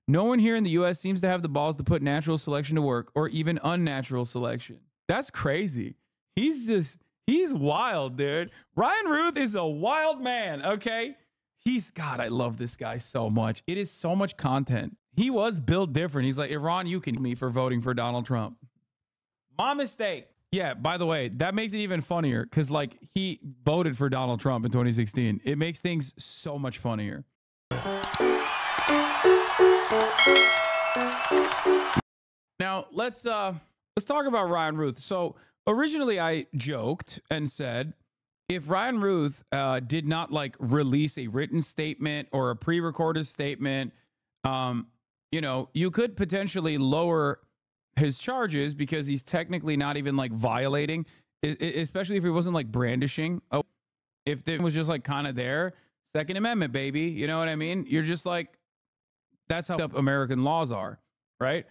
No one here in the U.S. seems to have the balls to put natural selection to work, or even unnatural selection. That's crazy. He's wild, dude. Ryan Ruth is a wild man, okay? God, I love this guy so much. It is so much content. He was built different. He's like, Iran, you can me for voting for Donald Trump. My mistake. Yeah, by the way, that makes it even funnier because, like, he voted for Donald Trump in 2016. It makes things so much funnier. Now, let's talk about Ryan Ruth. So, originally, I joked and said, if Ryan Ruth did not like release a written statement or a pre-recorded statement, you know, you could potentially lower his charges because he's technically not even like violating, especially if he wasn't like brandishing. Oh, if it was just like kind of there, Second Amendment, baby. You know what I mean? You're just like, that's how American laws are, right?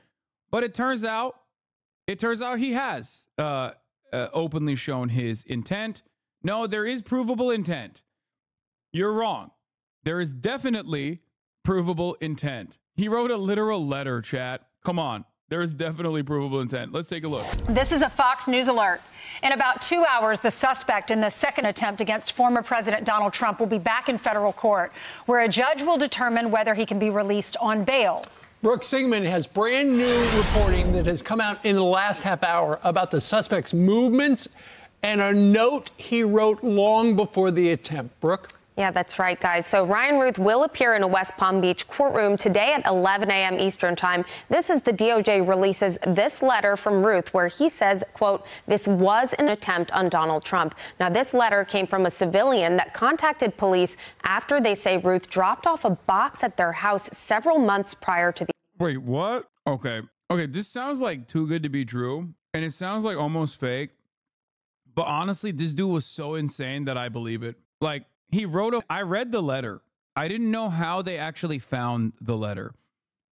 But it turns out he has openly shown his intent. No, there is provable intent. You're wrong. There is definitely provable intent. He wrote a literal letter, chat. Come on. There is definitely provable intent. Let's take a look. This is a Fox News alert. In about 2 hours, the suspect in the second attempt against former President Donald Trump will be back in federal court, where a judge will determine whether he can be released on bail. Brooke Singman has brand new reporting that has come out in the last half hour about the suspect's movements and a note he wrote long before the attempt. Brooke? Yeah, that's right, guys. So Ryan Ruth will appear in a West Palm Beach courtroom today at 11 a.m. Eastern time. This is the DOJ releases this letter from Ruth where he says, quote, this was an attempt on Donald Trump. Now, this letter came from a civilian that contacted police after they say Ruth dropped off a box at their house several months prior to the... Wait, what? Okay, this sounds like too good to be true, and it sounds like almost fake. But honestly, this dude was so insane that I believe it. Like, I read the letter. I didn't know how they actually found the letter.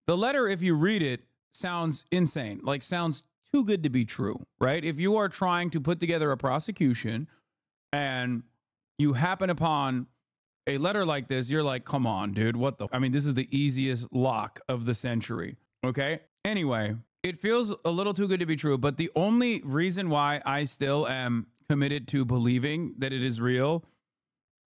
The letter, if you read it, sounds insane. Like, sounds too good to be true, right? If you are trying to put together a prosecution and you happen upon a letter like this, you're like, come on, dude, I mean, this is the easiest lock of the century, okay? Anyway, it feels a little too good to be true, but the only reason why I still am committed to believing that it is real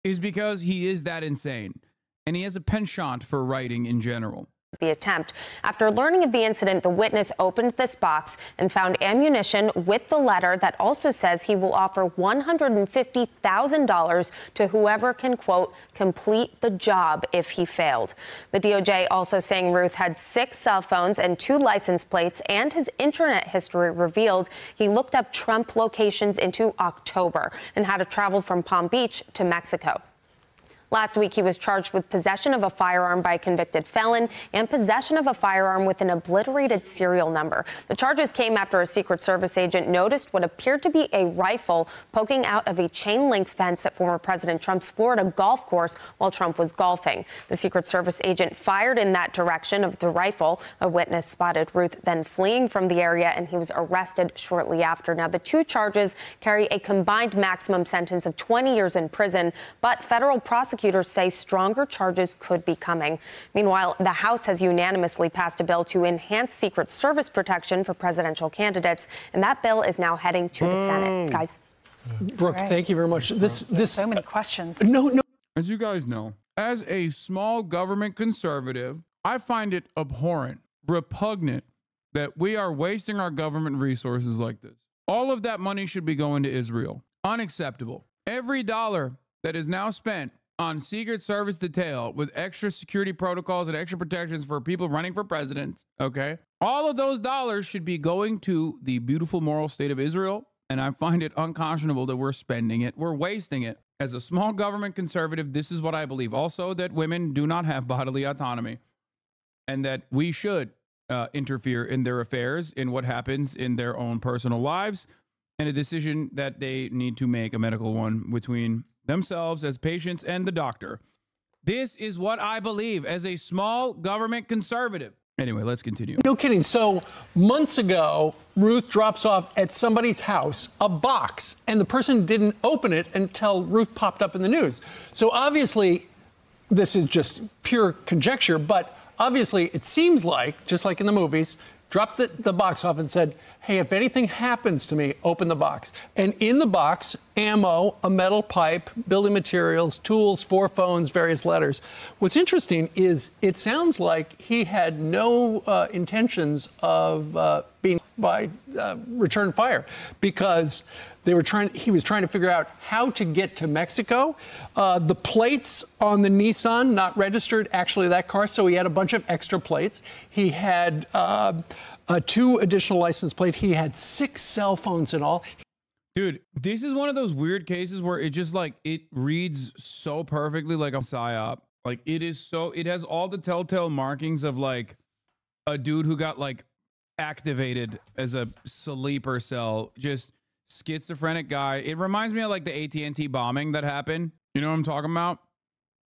is because he is that insane, and he has a penchant for writing in general. The attempt. After learning of the incident, the witness opened this box and found ammunition with the letter that also says he will offer $150,000 to whoever can, quote, complete the job if he failed. The DOJ also saying Ruth had 6 cell phones and 2 license plates, and his internet history revealed he looked up Trump locations into October and had to travel from Palm Beach to Mexico. Last week, he was charged with possession of a firearm by a convicted felon and possession of a firearm with an obliterated serial number. The charges came after a Secret Service agent noticed what appeared to be a rifle poking out of a chain-link fence at former President Trump's Florida golf course while Trump was golfing. The Secret Service agent fired in that direction of the rifle. A witness spotted Ruth then fleeing from the area, and he was arrested shortly after. Now, the 2 charges carry a combined maximum sentence of 20 years in prison, but federal prosecutors say stronger charges could be coming. Meanwhile, the House has unanimously passed a bill to enhance Secret Service protection for presidential candidates, and that bill is now heading to the Senate. Guys. Brooke, thank you very much. So many questions. No. As you guys know, as a small government conservative, I find it abhorrent, repugnant that we are wasting our government resources like this. All of that money should be going to Israel. Unacceptable. Every dollar that is now spent on Secret Service detail with extra security protocols and extra protections for people running for president, okay? All of those dollars should be going to the beautiful moral state of Israel, and I find it unconscionable that we're spending it. We're wasting it. As a small government conservative, this is what I believe. Also, that women do not have bodily autonomy, and that we should interfere in their affairs, in what happens in their own personal lives, and a decision that they need to make, a medical one, between themselves as patients and the doctor. This is what I believe as a small government conservative. Anyway, let's continue. No kidding. So months ago, Ruth drops off at somebody's house a box, and the person didn't open it until Ruth popped up in the news. So obviously, this is just pure conjecture, but obviously, it seems like, just like in the movies, dropped the box off and said, hey, if anything happens to me, open the box. And in the box, ammo, a metal pipe, building materials, tools, 4 phones, various letters. What's interesting is it sounds like he had no intentions of being by return fire, because he was trying to figure out how to get to Mexico. The plates on the Nissan not registered, actually, that car, so he had a bunch of extra plates. He had 2 additional license plates. He had 6 cell phones in all. Dude, this is one of those weird cases where it just like, it reads so perfectly like a psyop. Like it has all the telltale markings of like a dude who got like activated as a sleeper cell, just schizophrenic guy. It reminds me of like the AT&T bombing that happened. You know what I'm talking about?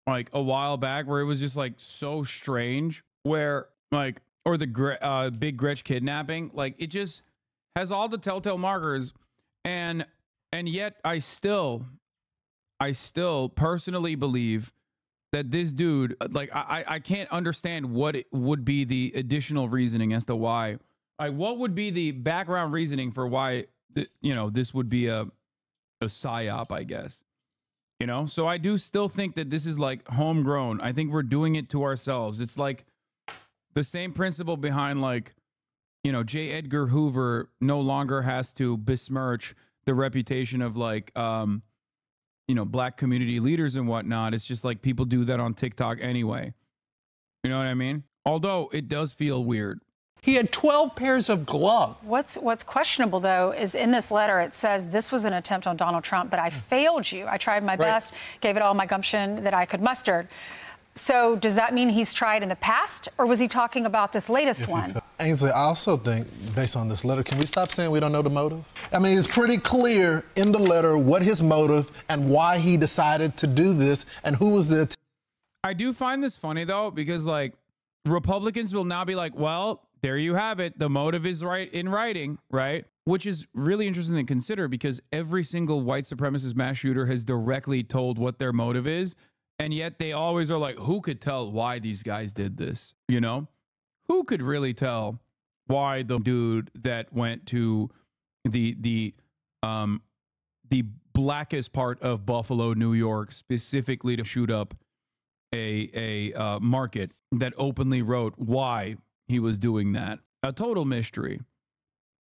Like a while back, where it was just like so strange, where like, or the Big Gretch kidnapping, like it just has all the telltale markers. And yet I still personally believe that this dude, like I can't understand what it would be the additional reasoning as to why. Like, what would be the background reasoning for why, this would be a psyop, I guess. So I do still think that this is like homegrown. I think we're doing it to ourselves. It's like the same principle behind like, J. Edgar Hoover no longer has to besmirch the reputation of like, black community leaders and whatnot. It's just like people do that on TikTok anyway. You know what I mean? Although it does feel weird. He had 12 pairs of gloves. What's questionable, though, is in this letter, it says this was an attempt on Donald Trump, but I failed you. I tried my best, gave it all my gumption that I could muster. So does that mean he's tried in the past, or was he talking about this latest one? Ainsley, I also think, based on this letter, can we stop saying we don't know the motive? I mean, it's pretty clear in the letter what his motive and why he decided to do this and who was the... I do find this funny, though, because, like, Republicans will now be like, well, there you have it. The motive is right in writing, right? Which is really interesting to consider, because every single white supremacist mass shooter has directly told what their motive is. And yet they always are like, who could tell why these guys did this? Who could really tell why the dude that went to the blackest part of Buffalo, New York, specifically to shoot up a market, that openly wrote why he was doing that? A total mystery.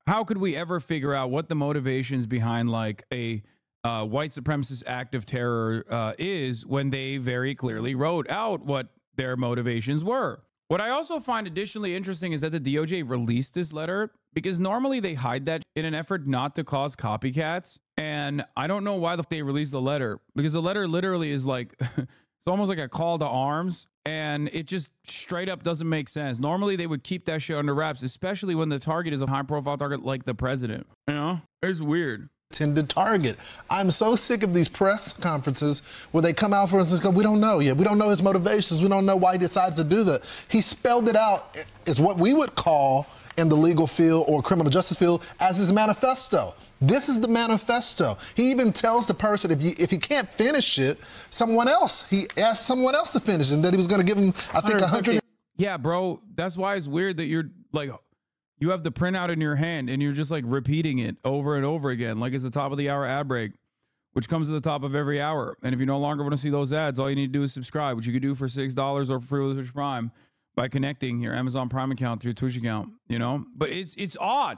How could we ever figure out what the motivations behind like a white supremacist act of terror is, when they very clearly wrote out what their motivations were? What I also find additionally interesting is that the DOJ released this letter, because normally they hide that in an effort not to cause copycats. And I don't know why they released the letter, because the letter literally is like, it's almost like a call to arms. And it just straight up doesn't make sense. Normally they would keep that shit under wraps, especially when the target is a high profile target like the president. It's weird. Intended target. I'm so sick of these press conferences where they come out for us and go, we don't know yet. We don't know his motivations. We don't know why he decides to do that. He spelled it out. It's what we would call in the legal field or criminal justice field as his manifesto. This is the manifesto. He even tells the person if he can't finish it, he asked someone else to finish it, and that he was going to give him, I think, 100. Yeah, bro. That's why it's weird that you're like, you have the printout in your hand and you're just like repeating it over and over again, like it's the top of the hour ad break, which comes at the top of every hour. And if you no longer want to see those ads, all you need to do is subscribe, which you could do for $6 or for free with Twitch Prime by connecting your Amazon Prime account to your Twitch account, But it's odd.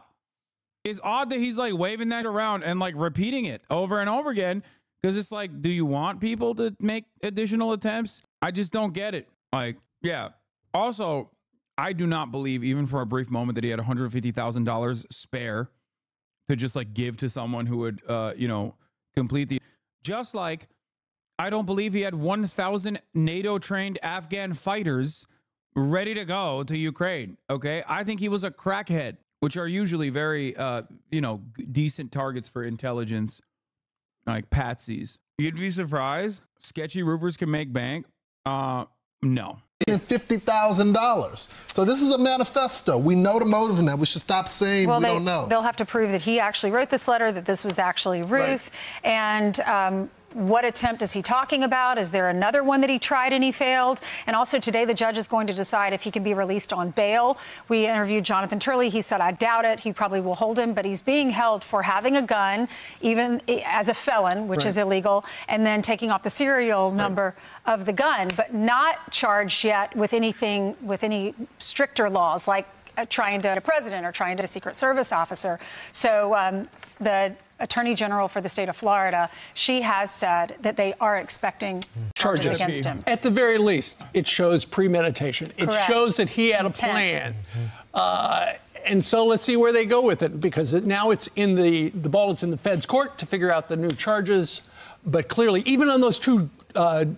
It's odd that he's like waving that around and like repeating it over and over again, because it's like, do you want people to make additional attempts? I just don't get it. Like, yeah. Also, I do not believe, even for a brief moment, that he had $150,000 spare to just like give to someone who would, complete the. Just like I don't believe he had 1,000 NATO-trained Afghan fighters ready to go to Ukraine. Okay, I think he was a crackhead, which are usually very, decent targets for intelligence, like patsies. You'd be surprised. Sketchy roofers can make bank. No. $50,000. So this is a manifesto. We know the motive in that. We should stop saying we don't know. They'll have to prove that he actually wrote this letter, that this was actually Ruth. Right. And What attempt is he talking about? Is there another one that he tried and he failed? And also today, the judge is going to decide if he can be released on bail. We interviewed Jonathan Turley. He said, I doubt it. He probably will hold him, but he's being held for having a gun, even as a felon, which is illegal, and then taking off the serial number of the gun, but not charged yet with anything, with any stricter laws like trying to a president or trying to a Secret Service officer. So the Attorney General for the state of Florida, she has said that they are expecting charges against him. At the very least, it shows premeditation. It shows that he had a plan. And so let's see where they go with it, because now it's in the ball is in the Fed's court to figure out the new charges. But clearly, even on those two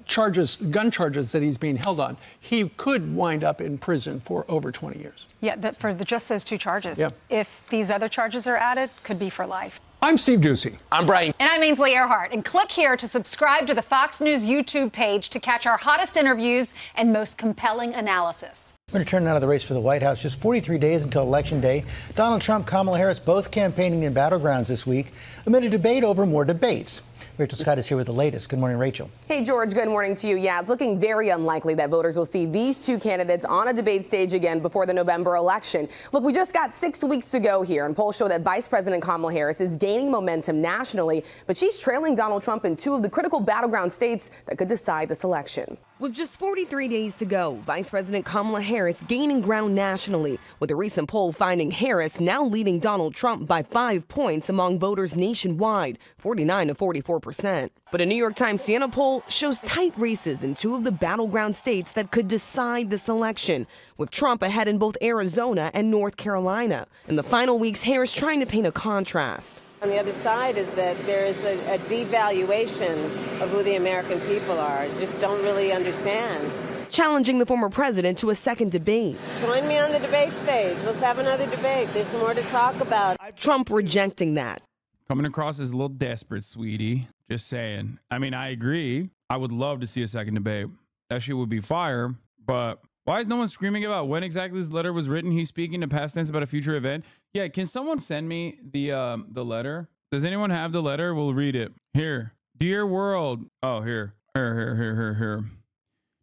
charges, gun charges that he's being held on, he could wind up in prison for over 20 years. Yeah, for just those two charges. Yep. If these other charges are added, could be for life. I'm Steve Ducey. I'm Brian. And I'm Ainsley Earhart. And click here to subscribe to the Fox News YouTube page to catch our hottest interviews and most compelling analysis. We're going to turn now to the race for the White House. Just 43 days until Election Day. Donald Trump, Kamala Harris, both campaigning in battlegrounds this week amid a debate over more debates. Rachel Scott is here with the latest. Good morning, Rachel. Hey, George. Good morning to you. Yeah, it's looking very unlikely that voters will see these two candidates on a debate stage again before the November election. Look, we just got 6 weeks to go here, and polls show that Vice President Kamala Harris is gaining momentum nationally, but she's trailing Donald Trump in two of the critical battleground states that could decide this election. With just 43 days to go, Vice President Kamala Harris gaining ground nationally, with a recent poll finding Harris now leading Donald Trump by 5 points among voters nationwide, 49 to 44%. But a New York Times Siena poll shows tight races in two of the battleground states that could decide this election, with Trump ahead in both Arizona and North Carolina. In the final weeks, Harris trying to paint a contrast. On the other side is that there is a devaluation of who the American people are. Just don't really understand. Challenging the former president to a second debate. Join me on the debate stage. Let's have another debate. There's more to talk about. Trump rejecting that. Coming across as a little desperate, sweetie. Just saying. I mean, I agree. I would love to see a second debate. That shit would be fire. But why is no one screaming about when exactly this letter was written? He's speaking to past tense about a future event. Yeah, can someone send me the letter? Does anyone have the letter? We'll read it. Here. Dear world. Oh, here. Here.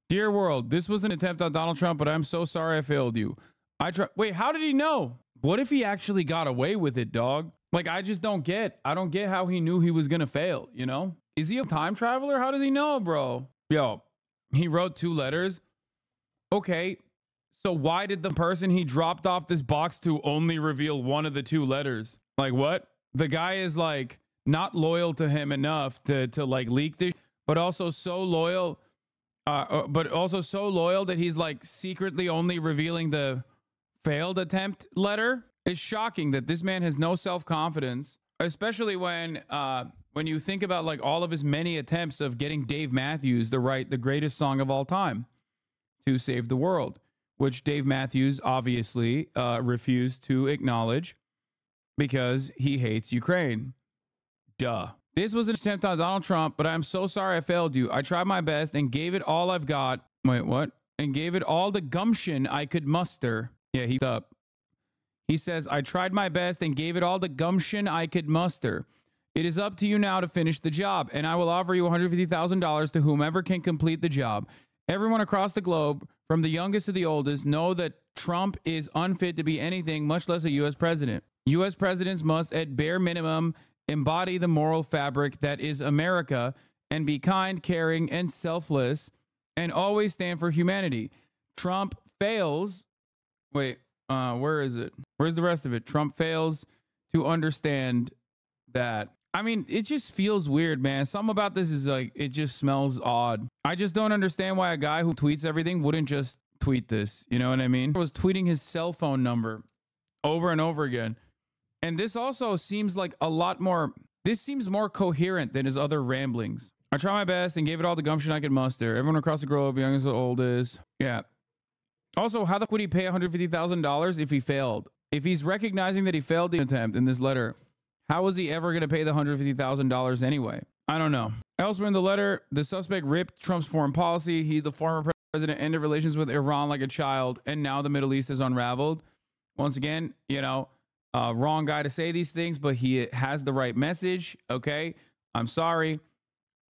Dear world, this was an attempt on Donald Trump, but I'm so sorry I failed you. Wait, how did he know? What if he actually got away with it, dog? Like, I just don't get. I don't get how he knew he was going to fail, you know? Is he a time traveler? How does he know, bro? Yo, he wrote 2 letters. Okay. So why did the person he dropped off this box to only reveal one of the 2 letters? Like, what? The guy is like not loyal to him enough to like leak this, but also so loyal, that he's like secretly only revealing the failed attempt letter. It's shocking that this man has no self-confidence, especially when you think about like all of his many attempts of getting Dave Matthews to write the greatest song of all time, To Save the World, which Dave Matthews obviously refused to acknowledge because he hates Ukraine. Duh. This was an attempt on Donald Trump, but I'm so sorry I failed you. I tried my best and gave it all I've got. Wait, what? And gave it all the gumption I could muster. Yeah, he's up. He says, I tried my best and gave it all the gumption I could muster. It is up to you now to finish the job, and I will offer you $150,000 to whomever can complete the job. Everyone across the globe, from the youngest to the oldest, know that Trump is unfit to be anything, much less a U.S. president. U.S. presidents must, at bare minimum, embody the moral fabric that is America and be kind, caring, and selfless, and always stand for humanity. Trump fails. Wait, where is it? Where's the rest of it? Trump fails to understand that. I mean, it just feels weird, man. Something about this is like, it just smells odd. I just don't understand why a guy who tweets everything wouldn't just tweet this. You know what I mean? He was tweeting his cell phone number over and over again. And this also seems like a lot more, this seems more coherent than his other ramblings. I tried my best and gave it all the gumption I could muster. Everyone across the globe, youngest to oldest. Yeah. Also, how the fuck would he pay $150,000 if he failed? If he's recognizing that he failed the attempt in this letter, how is he ever going to pay the $150,000 anyway? I don't know. Elsewhere in the letter, the suspect ripped Trump's foreign policy. He, the former president, ended relations with Iran like a child, and now the Middle East is unraveled. Once again, you know, wrong guy to say these things, but he has the right message. Okay, I'm sorry.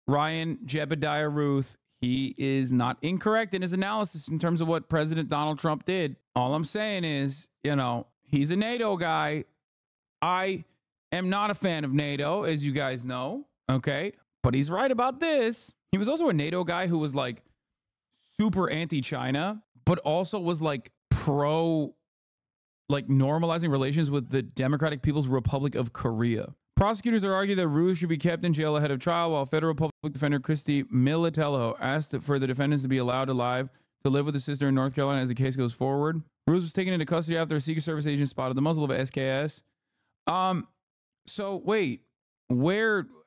Ryan Jebediah Ruth, he is not incorrect in his analysis in terms of what President Donald Trump did. All I'm saying is, you know, he's a NATO guy. I am not a fan of NATO, as you guys know. Okay. But he's right about this. He was also a NATO guy who was like super anti-China, but also was like pro, like normalizing relations with the Democratic People's Republic of Korea. Prosecutors are arguing that Ruth should be kept in jail ahead of trial, while federal public defender Christy Militello asked for the defendants to be allowed to live with his sister in North Carolina as the case goes forward. Ruth was taken into custody after a Secret Service agent spotted the muzzle of a SKS. So wait,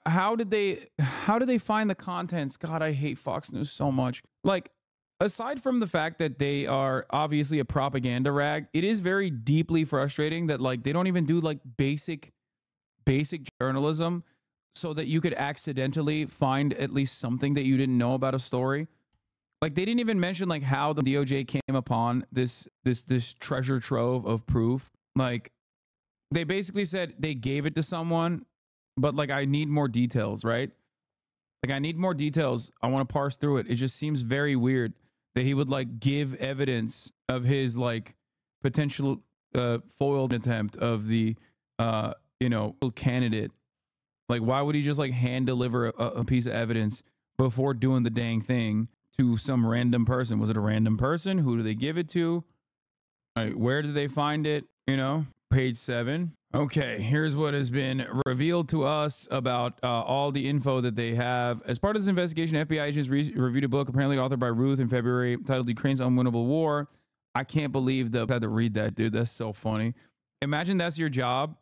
how did they find the contents? God, I hate Fox News so much. Like, aside from the fact that they are obviously a propaganda rag, it is very deeply frustrating that like they don't even do like basic journalism so that you could accidentally find at least something that you didn't know about a story. Like they didn't even mention like how the DOJ came upon this treasure trove of proof. Like they basically said they gave it to someone, but like I need more details, right? Like I need more details. I want to parse through it. It just seems very weird that he would like give evidence of his like potential foiled attempt of the candidate. Like why would he just like hand deliver a piece of evidence before doing the dang thing to some random person? Was it a random person? Who do they give it to? Like, where did they find it? You know, page 7. Okay, here's what has been revealed to us about all the info that they have. As part of this investigation, FBI agents reviewed a book apparently authored by Ruth in February titled Ukraine's Unwinnable War. I can't believe I had to read that, dude. That's so funny. Imagine that's your job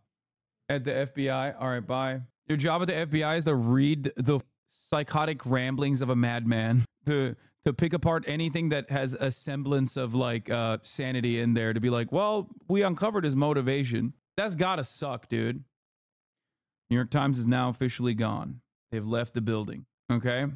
at the FBI. All right, bye. Your job at the FBI is to read the psychotic ramblings of a madman, to pick apart anything that has a semblance of like sanity in there, to be like, well, we uncovered his motivation. That's gotta suck, dude. New York Times is now officially gone. They've left the building. Okay.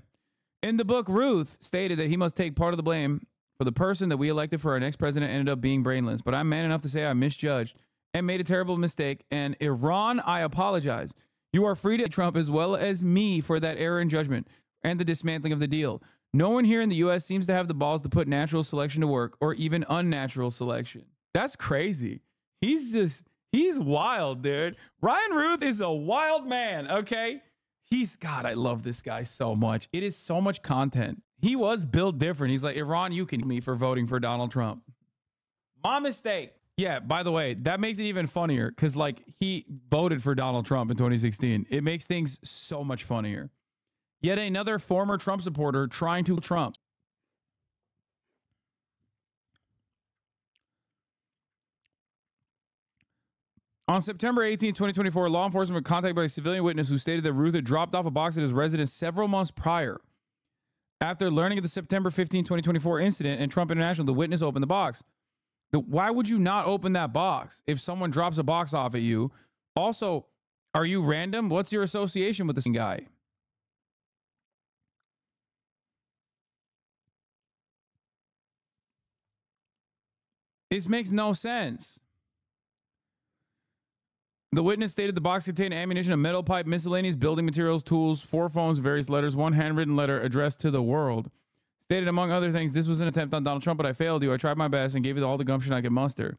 In the book, Ruth stated that he must take part of the blame for the person that we elected for our next president ended up being brainless. But I'm man enough to say I misjudged and made a terrible mistake. And Iran, I apologize. You are free to Trump as well as me for that error in judgment and the dismantling of the deal. No one here in the U.S. seems to have the balls to put natural selection to work or even unnatural selection. That's crazy. He's wild, dude. Ryan Ruth is a wild man, okay? God, I love this guy so much. It is so much content. He was built different. He's like, Iran, you can me for voting for Donald Trump. My mistake. Yeah, by the way, that makes it even funnier because, like, he voted for Donald Trump in 2016. It makes things so much funnier. Yet another former Trump supporter trying to Trump. On September 18, 2024, law enforcement were contacted by a civilian witness who stated that Ruth had dropped off a box at his residence several months prior. After learning of the September 15, 2024 incident in Trump International, the witness opened the box. Why would you not open that box if someone drops a box off at you? Also, are you random? What's your association with this guy? This makes no sense. The witness stated the box contained ammunition, a metal pipe, miscellaneous building materials, tools, 4 phones, various letters, 1 handwritten letter addressed to the world. Stated, among other things, this was an attempt on Donald Trump, but I failed you. I tried my best and gave you all the gumption I could muster.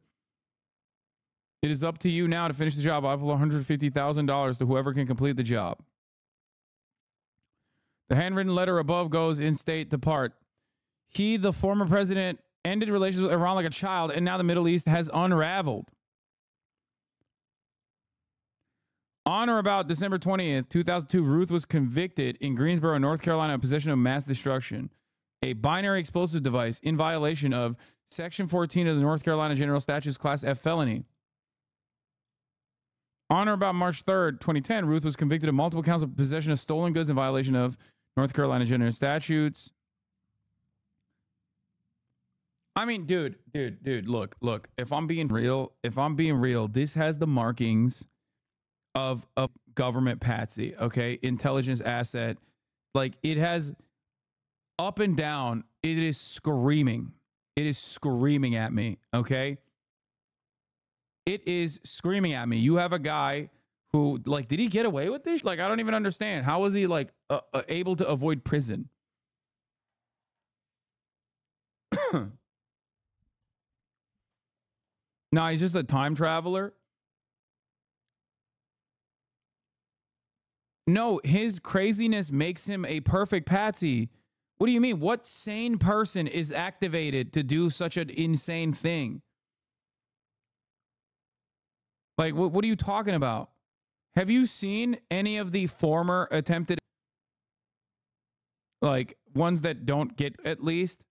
It is up to you now to finish the job. I will $150,000 to whoever can complete the job. The handwritten letter above goes in state to part. He, the former president, ended relations with Iran like a child, and now the Middle East has unraveled. On or about December 20th, 2002, Ruth was convicted in Greensboro, North Carolina, of possession of mass destruction, a binary explosive device in violation of Section 14 of the North Carolina General Statutes Class F felony. On or about March 3rd, 2010, Ruth was convicted of multiple counts of possession of stolen goods in violation of North Carolina General Statutes. I mean, dude, look, if I'm being real, this has the markings of a government patsy, okay? Intelligence asset. Like, it has up and down, it is screaming. It is screaming at me, okay? It is screaming at me. You have a guy who, like, did he get away with this? Like, I don't even understand. How was he, like, able to avoid prison? No, he's just a time traveler. No, his craziness makes him a perfect patsy. What do you mean? What sane person is activated to do such an insane thing? Like, what are you talking about? Have you seen any of the former attempted, like, ones that don't get at least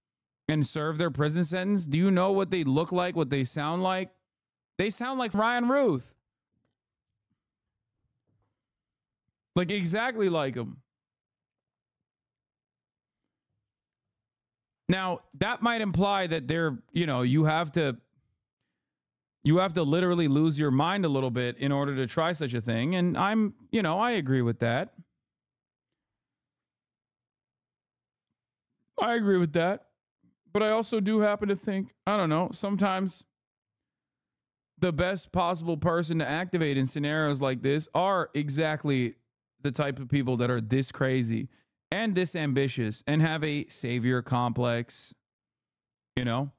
and serve their prison sentence? Do you know what they look like, what they sound like? They sound like Ryan Ruth. Like, exactly like him. Now, that might imply that they're, you know, you have to literally lose your mind a little bit in order to try such a thing. And I'm, you know, I agree with that. I agree with that. But I also do happen to think, I don't know, sometimes the best possible person to activate in scenarios like this are exactly the type of people that are this crazy and this ambitious and have a savior complex, you know?